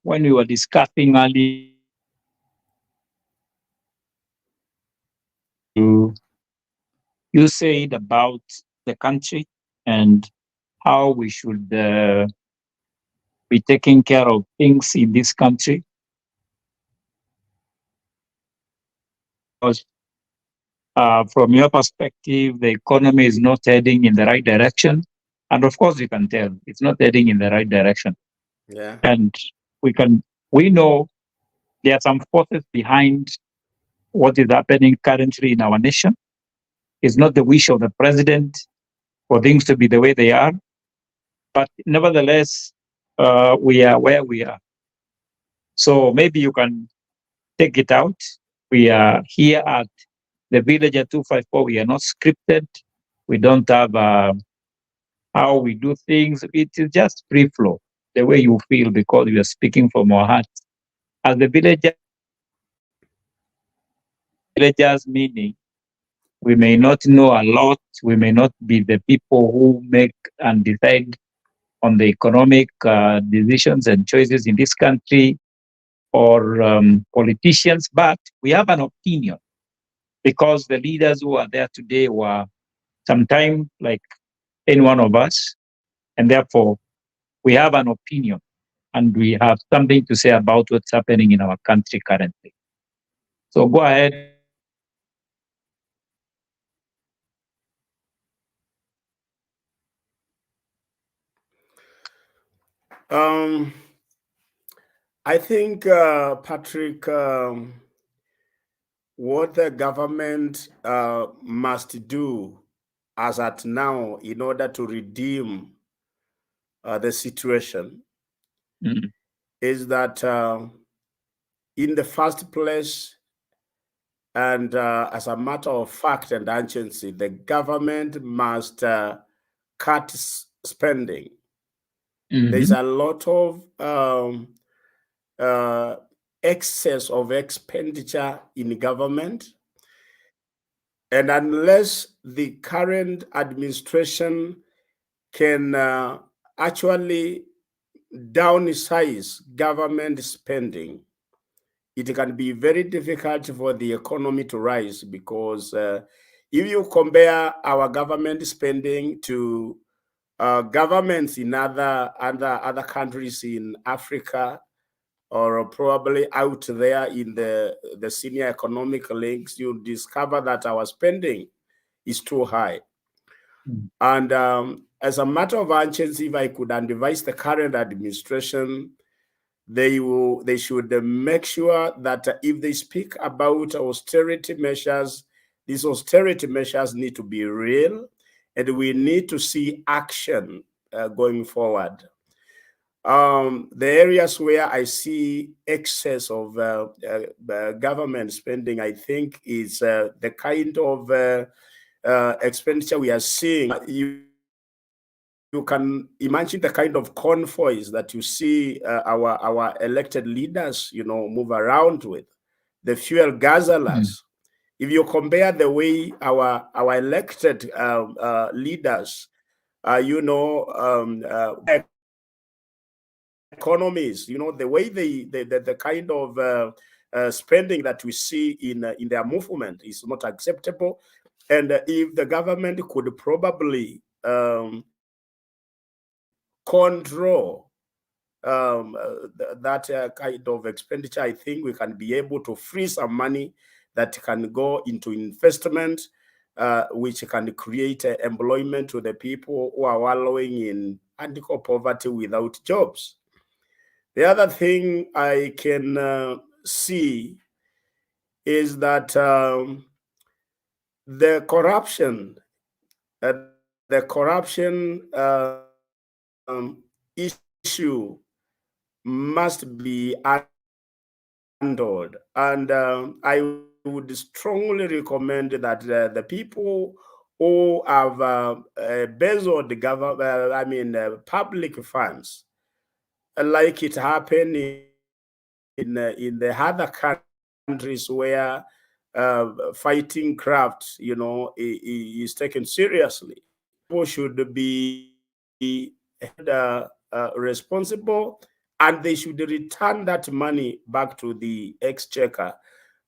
when we were discussing earlier, you said about the country and how we should be taking care of things in this country. Because from your perspective, the economy is not heading in the right direction. And of course, you can tell it's not heading in the right direction. Yeah. And we know there are some forces behind what is happening currently in our nation. It's not the wish of the president for things to be the way they are. But nevertheless, we are where we are. So maybe you can take it out. We are here at the Villager 254. We are not scripted. We don't have how we do things. It is just free flow, the way you feel, because we are speaking from our hearts. As the villagers meaning, we may not know a lot. We may not be the people who make and decide on the economic decisions and choices in this country, or politicians, but we have an opinion because the leaders who are there today were sometime like any one of us, and therefore we have an opinion and we have something to say about what's happening in our country currently. So go ahead. Um, I think, Patrick, what the government must do as at now in order to redeem the situation is that, in the first place, and as a matter of fact and urgency, the government must cut spending. There's a lot of excess of expenditure in government. And unless the current administration can actually downsize government spending, it can be very difficult for the economy to rise, because if you compare our government spending to governments in other countries in Africa, or probably out there in the senior economic links, you discover that our spending is too high. And as a matter of urgency, if I could advise the current administration, they should make sure that if they speak about austerity measures, these austerity measures need to be real, and we need to see action going forward. The areas where I see excess of government spending, I think, is the kind of expenditure we are seeing. You can imagine the kind of convoys that you see our elected leaders, move around with, the fuel guzzlers. If you compare the way our elected leaders, economies, the way the kind of spending that we see in their movement is not acceptable. And if the government could probably control that kind of expenditure, I think we can be able to free some money that can go into investment, which can create employment to the people who are wallowing in anti poverty without jobs. The other thing I can see is that the corruption issue must be handled, and I would strongly recommend that the people who have embezzled the government, public funds, like it happened in the other countries where fighting craft, is taken seriously. People should be responsible and they should return that money back to the exchequer,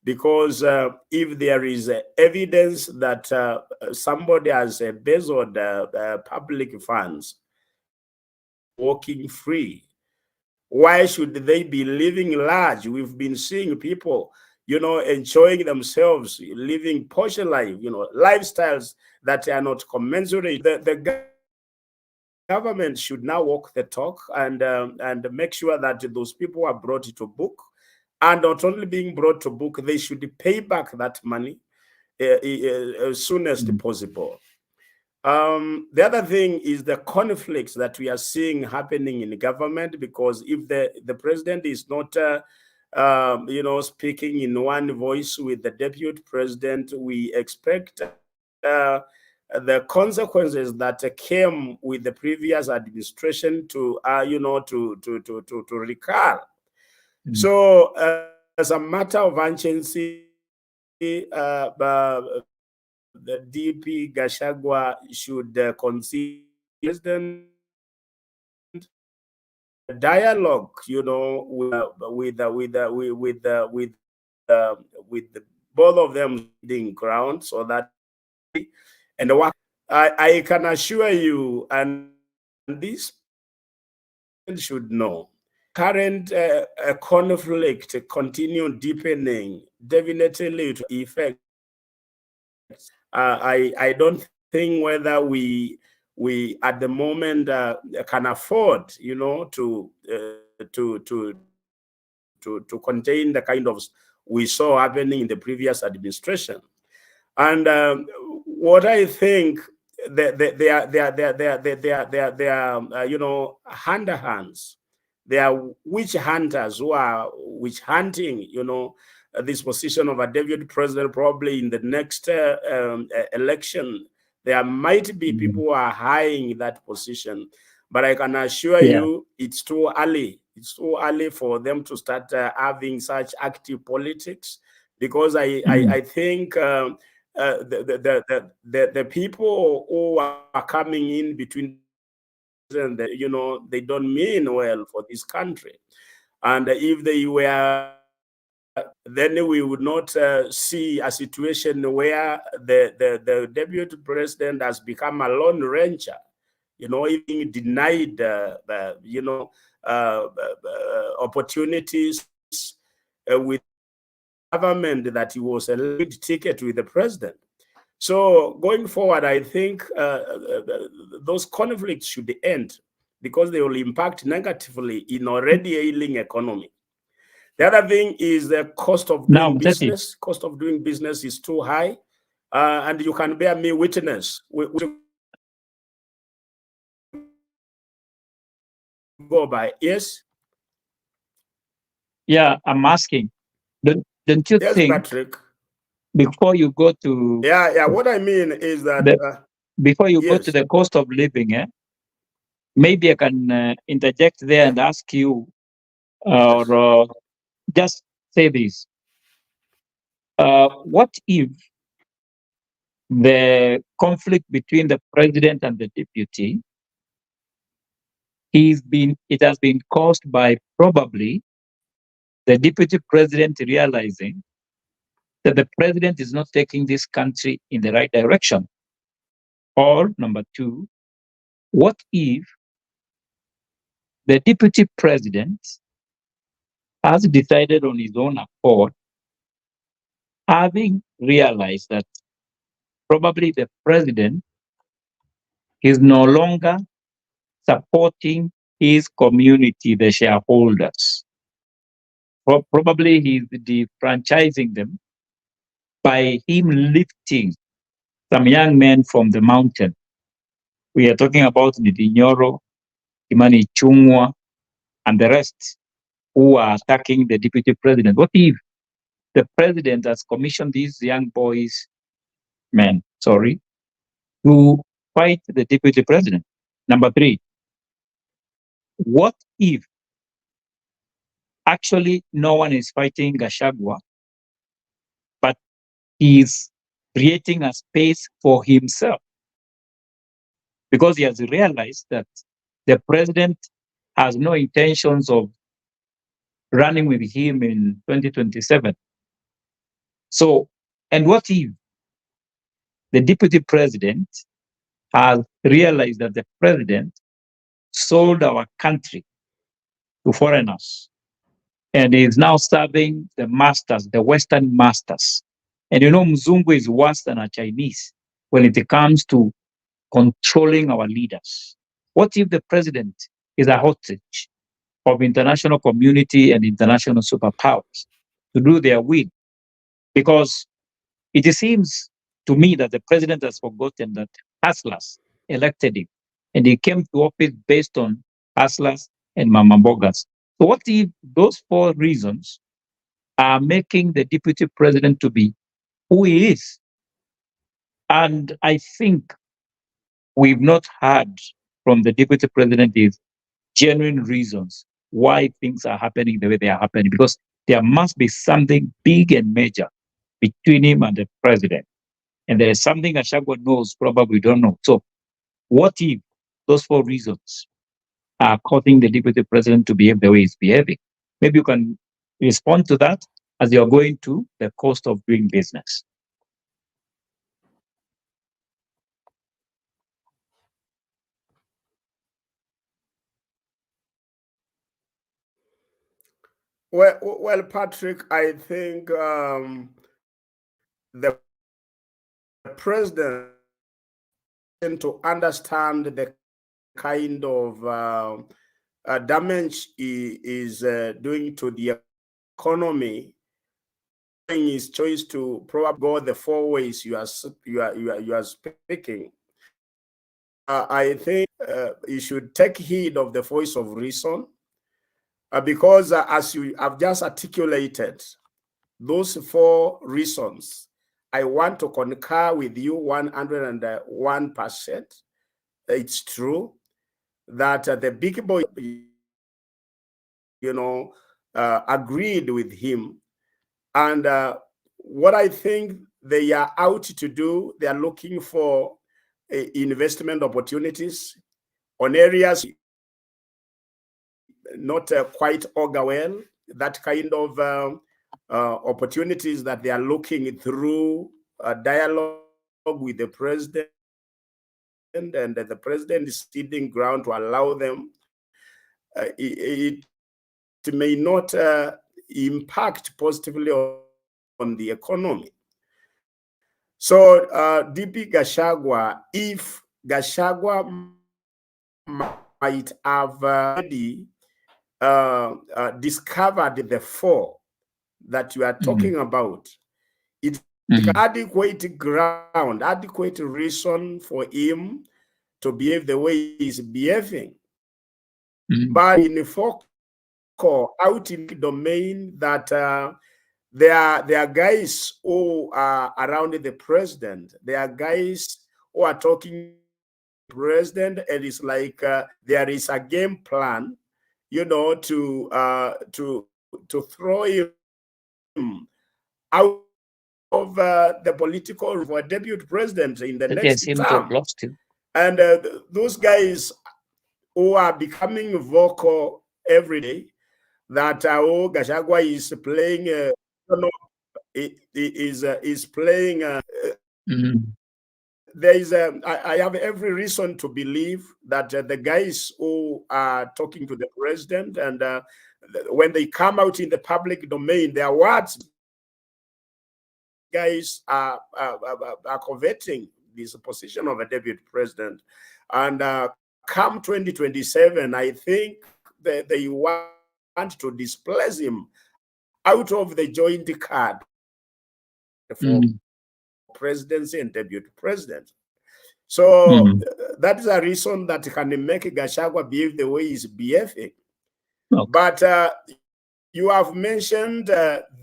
because if there is evidence that somebody has embezzled public funds walking free, why should they be living large? We've been seeing people, enjoying themselves, living posh life, lifestyles that are not commensurate. The government should now walk the talk and make sure that those people are brought to book, and not only being brought to book, they should pay back that money as soon as possible. The other thing is the conflicts that we are seeing happening in government, because if the president is not speaking in one voice with the deputy president, we expect the consequences that came with the previous administration to recur. So as a matter of urgency, the DP Gachagua should consider president dialogue, with both of them in ground, so that and I can assure you, and this should know, current conflict continue deepening, definitely to effect. I don't think whether we at the moment can afford, to contain the kind of we saw happening in the previous administration. And what I think they are hand-hands. They are witch hunters who are witch hunting, this position of a deputy president. Probably in the next election, there might be people who are eyeing that position. But I can assure you, it's too early. It's too early for them to start having such active politics, because I think the people who are coming in between, they don't mean well for this country. And if they were, then we would not see a situation where the deputy president has become a lone ranger, even denied opportunities with government that he was a lead ticket with the president. So going forward, I think those conflicts should end, because they will impact negatively in already ailing economy. The other thing is the cost of doing business. Cost of doing business is too high, and you can bear me witness. Go by, yes. Yeah, I'm asking. Don't you think, Patrick, before you go to what I mean is that before you go to the cost of living, maybe I can interject there and ask you, or just say this: what if the conflict between the president and the deputy it has been caused by probably the deputy president realizing that the president is not taking this country in the right direction? Or number two, what if the deputy president has decided on his own accord, having realized that probably the president is no longer supporting his community, the shareholders? Probably he's defranchising them by him lifting some young men from the mountain. We are talking about Nidinyoro, Imani Chungwa, and the rest who are attacking the deputy president. What if the president has commissioned these young men, to fight the deputy president? Number three, what if actually no one is fighting Gachagua, but he's creating a space for himself because he has realized that the president has no intentions of running with him in 2027. So, and what if the deputy president has realized that the president sold our country to foreigners and is now serving the masters, the Western masters? And you know, Mzungu is worse than a Chinese when it comes to controlling our leaders. What if the president is a hostage of international community and international superpowers to do their will? Because it seems to me that the president has forgotten that hustlers elected him, and he came to office based on hustlers and mamambogas. So what if those four reasons are making the deputy president to be who he is? And I think we've not heard from the deputy president his genuine reasons why things are happening the way they are happening, because there must be something big and major between him and the president. And there is something Ashagwa knows, probably we don't know. So what if those four reasons are causing the deputy president to behave the way he's behaving? Maybe you can respond to that as you're going to the cost of doing business. Well, Patrick, I think the president to understand the kind of damage he is doing to the economy. His choice to probably go the four ways you are speaking. I think you should take heed of the voice of reason, because as you have just articulated, those four reasons, I want to concur with you 101%. It's true that the big boy, agreed with him. And what I think they are out to do, they are looking for investment opportunities on areas not quite augur well. That kind of opportunities that they are looking through dialogue with the president, and the president is ceding ground to allow them. It may not impact positively on the economy. So DP Gachagua, if Gachagua might have already discovered the four that you are talking about, it's adequate ground, adequate reason for him to behave the way he's behaving. But in the focal out in the domain that there are guys who are around the president. There are guys who are talking to the president, and it's like there is a game plan, to throw him out of the political for deputy president in the next term. And those guys who are becoming vocal every day that Gachagua is playing, is playing. There is I have every reason to believe that the guys who are talking to the president, and when they come out in the public domain, their words, guys are coveting this position of a deputy president. And come 2027, I think that they want to displace him out of the joint card for presidency and deputy president. So that is a reason that can make Gachagua behave the way he's behaving. But you have mentioned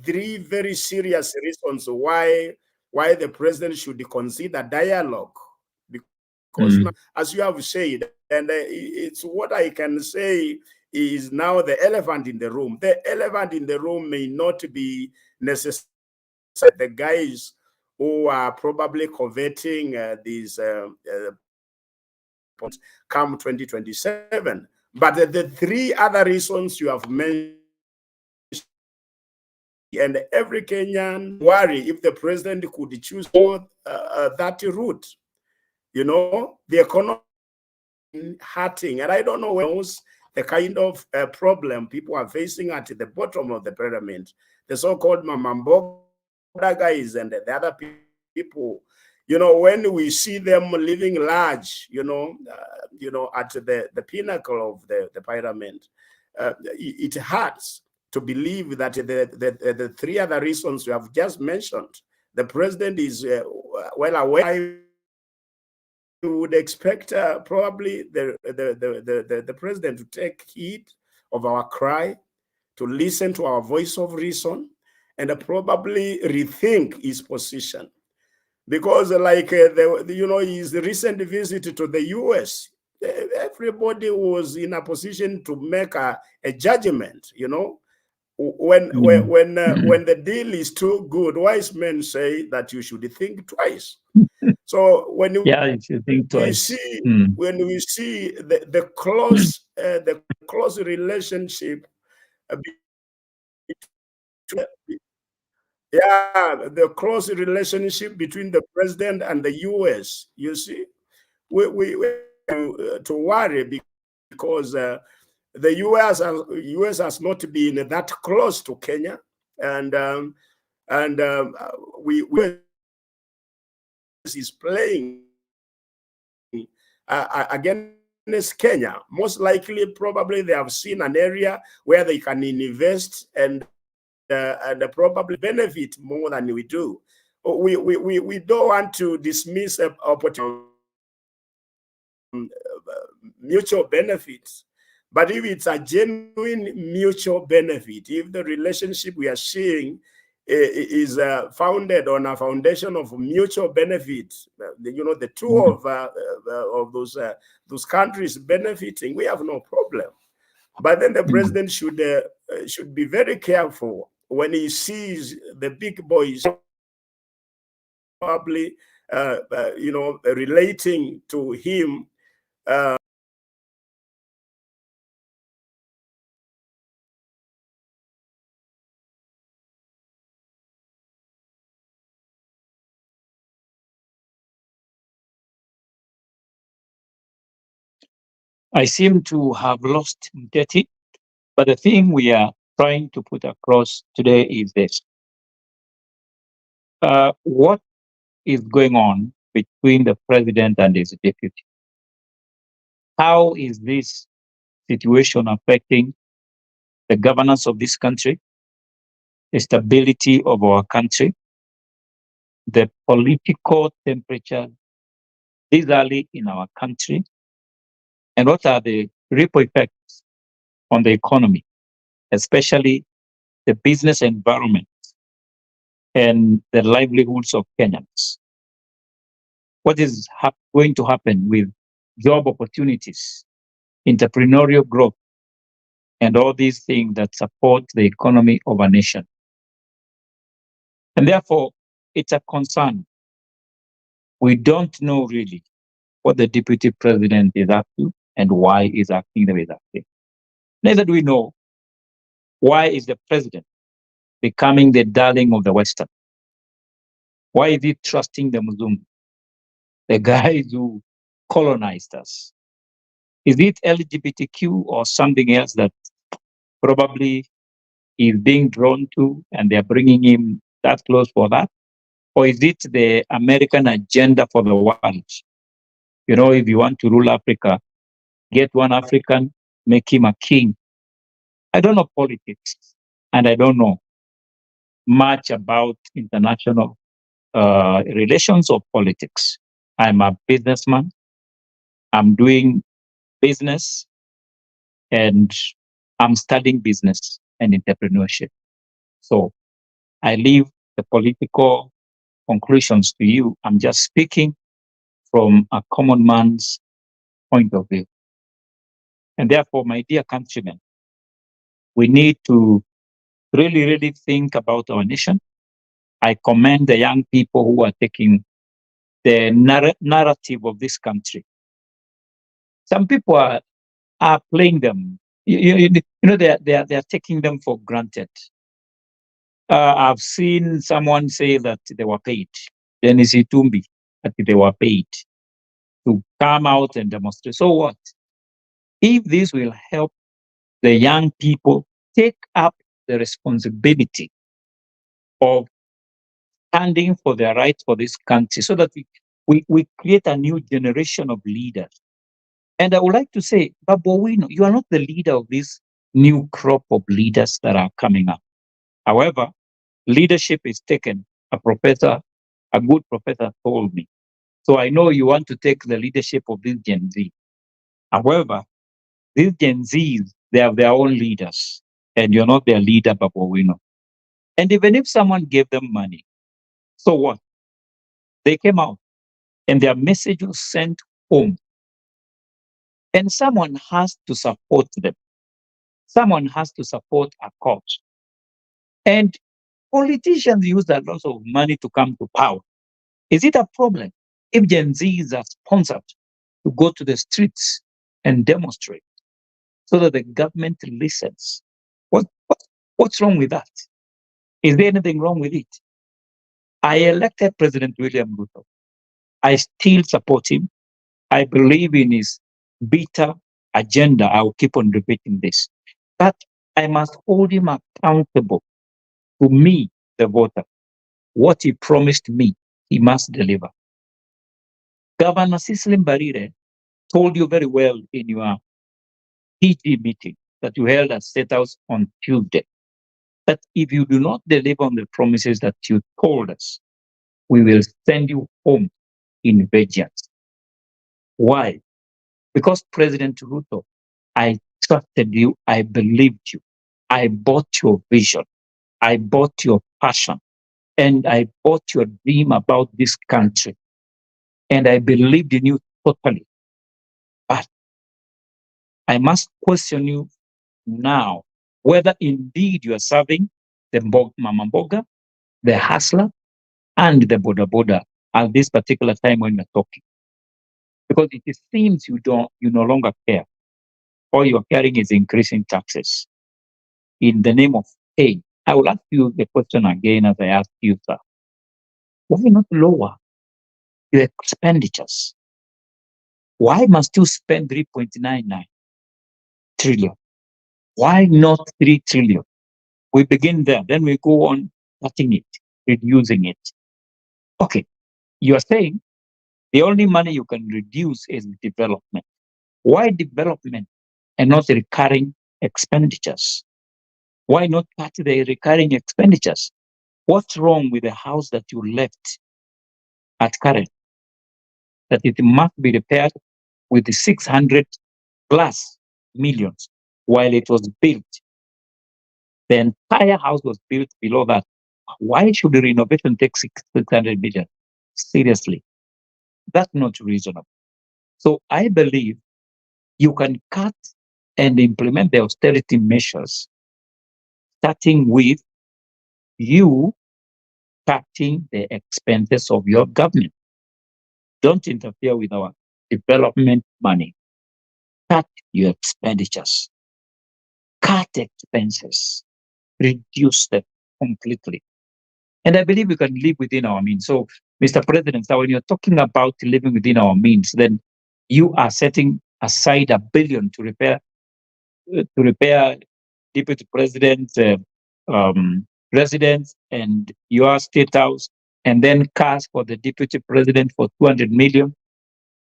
three very serious reasons why the president should consider dialogue. Because now, as you have said, and it's what I can say is now the elephant in the room. The elephant in the room may not be necessarily the guys who are probably coveting these come 2027. But the three other reasons you have mentioned and every Kenyan worry if the president could choose more that route. You know, the economy hurting, and I don't know knows the kind of problem people are facing at the bottom of the pyramid, the so-called Mamamboga guys and the other people. You know, when we see them living large, at the pinnacle of the pyramid, it hurts to believe that the three other reasons you have just mentioned, the president is well aware. I would expect probably the president to take heed of our cry, to listen to our voice of reason, and probably rethink his position. Because like his recent visit to the US, everybody was in a position to make a judgment. When the deal is too good, wise men say that you should think twice. So when you should think twice. when we see the close relationship the close relationship between the president and the US, you see, we to worry because the US has not been that close to Kenya, and we is playing against Kenya. Most likely, probably they have seen an area where they can invest and probably benefit more than we do. We don't want to dismiss opportunity, mutual benefits. But if it's a genuine mutual benefit, if the relationship we are seeing is founded on a foundation of mutual benefit, the two of those countries benefiting, we have no problem. But then the president should be very careful when he sees the big boys probably relating to him. I seem to have lost Mteti, but the thing we are trying to put across today is this. What is going on between the president and his deputy? How is this situation affecting the governance of this country, the stability of our country, the political temperature this early in our country, and what are the ripple effects on the economy, especially the business environment and the livelihoods of Kenyans? What is going to happen with job opportunities, entrepreneurial growth, and all these things that support the economy of a nation? And therefore, it's a concern. We don't know really what the deputy president is up to and why he's acting the way he's acting. Neither do we know why is the president becoming the darling of the Western. Why is he trusting the Muzungu, the guys who colonized us? Is it LGBTQ or something else that probably is being drawn to and they're bringing him that close for that? Or is it the American agenda for the world? If you want to rule Africa, get one African, make him a king. I don't know politics, and I don't know much about international relations or politics. I'm a businessman. I'm doing business, and I'm studying business and entrepreneurship. So I leave the political conclusions to you. I'm just speaking from a common man's point of view. And therefore, my dear countrymen, we need to really, really think about our nation. I commend the young people who are taking the narrative of this country. Some people are playing them. They are taking them for granted. I've seen someone say that they were paid. Dennis Itumbi, that they were paid to come out and demonstrate. So what? If this will help the young people take up the responsibility of standing for their rights for this country so that we create a new generation of leaders. And I would like to say, Babu Owino, you are not the leader of this new crop of leaders that are coming up. However, leadership is taken. A good professor told me. So I know you want to take the leadership of this Gen Z. However, these Gen Zs, they have their own leaders, and you're not their leader, Babu Owino. And even if someone gave them money, so what? They came out and their message was sent home. And someone has to support them. Someone has to support a cause. And politicians use a lot of money to come to power. Is it a problem if Gen Zs are sponsored to go to the streets and demonstrate so that the government listens? What's wrong with that? Is there anything wrong with it? I elected President William Ruto. I still support him. I believe in his bitter agenda. I will keep on repeating this. But I must hold him accountable to me, the voter. What he promised me, he must deliver. Governor Cecilin Barire told you very well in your PG meeting that you held at State House on Tuesday that if you do not deliver on the promises that you told us, we will send you home in vengeance. Why? Because President Ruto, I trusted you, I believed you, I bought your vision, I bought your passion, and I bought your dream about this country. And I believed in you totally. But I must question you now whether indeed you are serving the Mama Mboga, the hustler, and the Boda Boda at this particular time when we're talking. Because it seems you no longer care. All you're caring is increasing taxes in the name of pain. I will ask you the question again as I asked you, sir. Why not lower your expenditures? Why must you spend 3.99 trillion? Why not 3 trillion? We begin there, then we go on cutting it, reducing it. Okay, you are saying the only money you can reduce is development. Why development and not recurring expenditures? Why not cut the recurring expenditures? What's wrong with the house that you left at current? That it must be repaired with the 600 plus millions while it was built. The entire house was built below that. Why should the renovation take 600 million? Seriously, that's not reasonable. So I believe you can cut and implement the austerity measures, starting with you cutting the expenses of your government. Don't interfere with our development money. Cut your expenditures. Cut expenses. Reduce them completely. And I believe we can live within our means. So, Mr. President, so when you're talking about living within our means, then you are setting aside $1 billion to repair deputy president's residence and your state house, and then cash for the deputy president for 200 million.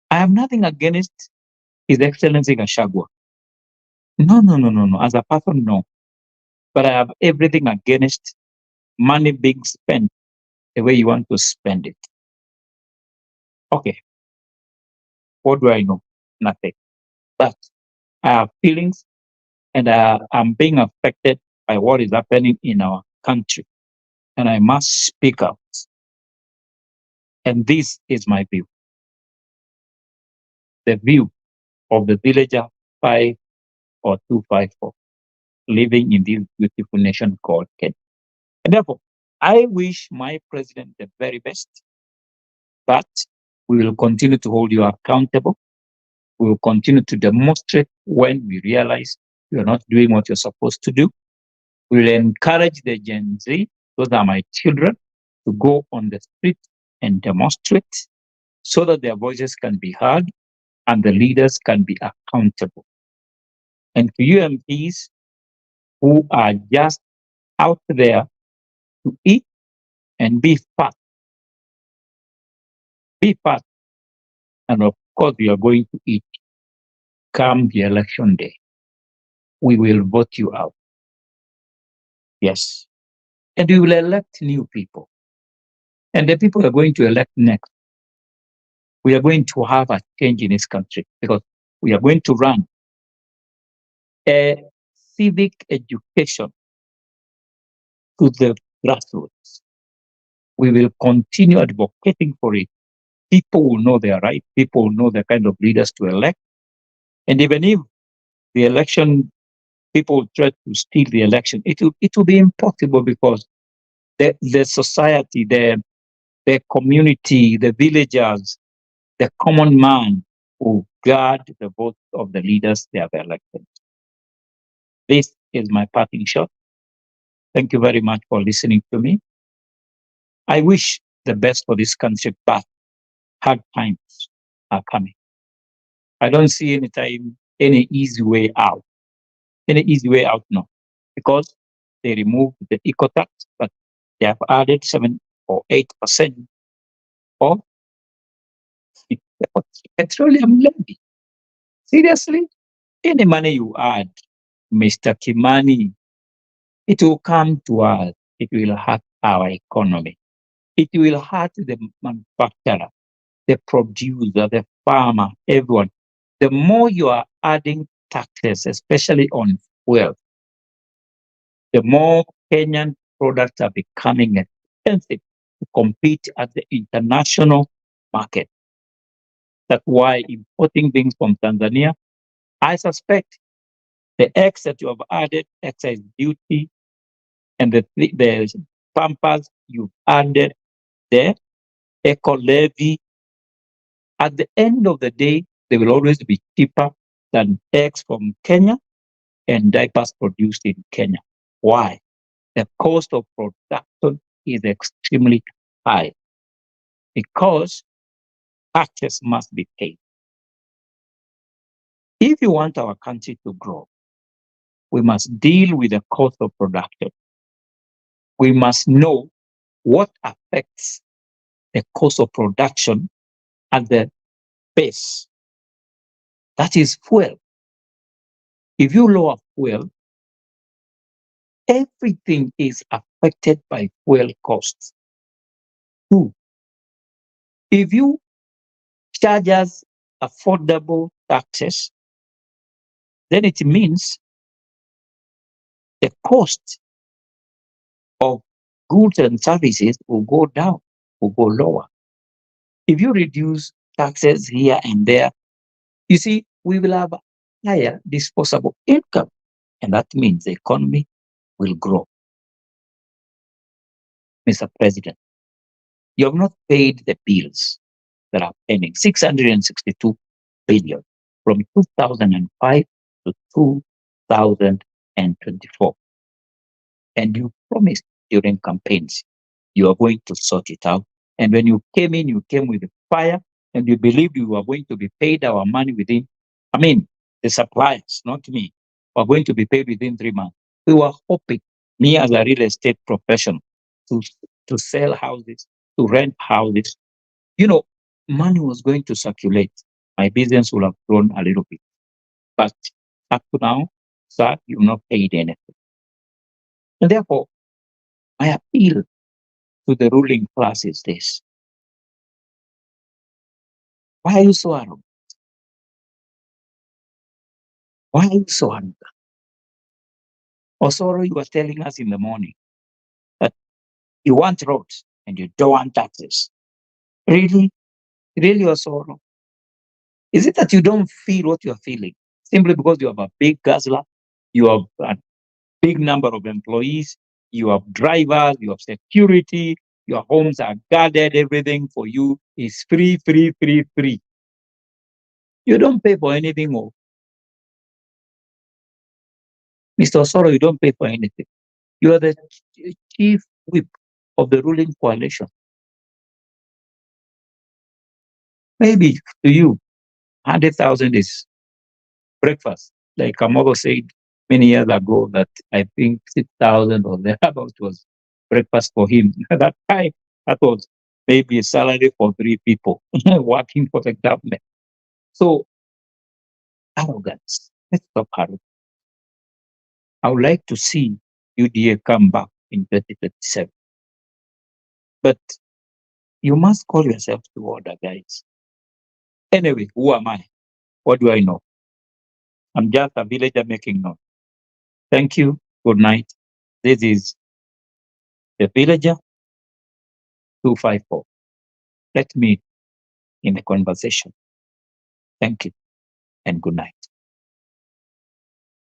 I have nothing against His Excellency Gashagwa. No. As a person, no. But I have everything against money being spent the way you want to spend it. Okay, what do I know? Nothing. But I have feelings and I'm being affected by what is happening in our country. And I must speak out. And this is my view. The view of the villager 5 or 254 living in this beautiful nation called Kenya. And therefore, I wish my president the very best, but we will continue to hold you accountable. We will continue to demonstrate when we realize you're not doing what you're supposed to do. We will encourage the Gen Z those are my children, to go on the street and demonstrate so that their voices can be heard and the leaders can be accountable. And to you MPs who are just out there to eat and be fat, be fat, and of course you are going to eat come the election day. We will vote you out. Yes. And we will elect new people. And the people we are going to elect next, we are going to have a change in this country because we are going to run a civic education to the grassroots. We will continue advocating for it. People will know their right. People will know the kind of leaders to elect. And even if the election, people try to steal the election, it will be impossible because the society, the community, the villagers, the common man who guard the vote of the leaders they have elected. This is my parting shot. Thank you very much for listening to me. I wish the best for this country, but hard times are coming. I don't see any easy way out. Any easy way out, no. Because they removed the eco tax, but they have added 7 or 8% of petroleum levy. Seriously? Any money you add, Mr. Kimani, it will come to us. It will hurt our economy. It will hurt the manufacturer, the producer, the farmer, everyone. The more you are adding taxes, especially on fuel, the more Kenyan products are becoming expensive to compete at the international market. That's why importing things from Tanzania, I suspect the X that you have added, excise duty, and the pampers you've added, the eco levy, at the end of the day, they will always be cheaper than eggs from Kenya and diapers produced in Kenya. Why? The cost of production is extremely high because taxes must be paid. If you want our country to grow, we must deal with the cost of production. We must know what affects the cost of production at the base. That is fuel. If you lower fuel, everything is affected by fuel costs. Two, if you charge us affordable taxes, then it means the cost of goods and services will go down, will go lower. If you reduce taxes here and there, you see, we will have higher disposable income, and that means the economy will grow. Mr. President, you have not paid the bills that are pending, 662 billion from 2005 to 2024. And you promised during campaigns you are going to sort it out. And when you came in, you came with fire and you believed you were going to be paid our money within, the suppliers, not me, were going to be paid within 3 months. We were hoping, me as a real estate professional, to sell houses, to rent houses. Money was going to circulate. My business will have grown a little bit. But up to now, sir, you've not paid anything. And therefore, my appeal to the ruling class is this. Why are you so arrogant? Why are you so arrogant? Osoro, you were telling us in the morning that you want roads and you don't want taxes. Really? Really, Osoro? Is it that you don't feel what you're feeling? Simply because you have a big guzzler, you have a big number of employees, you have drivers, you have security, your homes are guarded, everything for you is free, free, free, free. You don't pay for anything more. Mr. Osoro, you don't pay for anything. You are the chief whip of the ruling coalition. Maybe to you, 100,000 is breakfast. Like Kamogo said many years ago, that I think 6,000 or thereabouts was breakfast for him. That time, that was maybe a salary for 3 people working for the government. So, arrogance. Let's stop arrogance. I would like to see UDA come back in 2027. But you must call yourself to order, guys. Anyway, who am I? What do I know? I'm just a villager making noise. Thank you. Good night. This is the Villager 254. Let me in the conversation. Thank you and good night.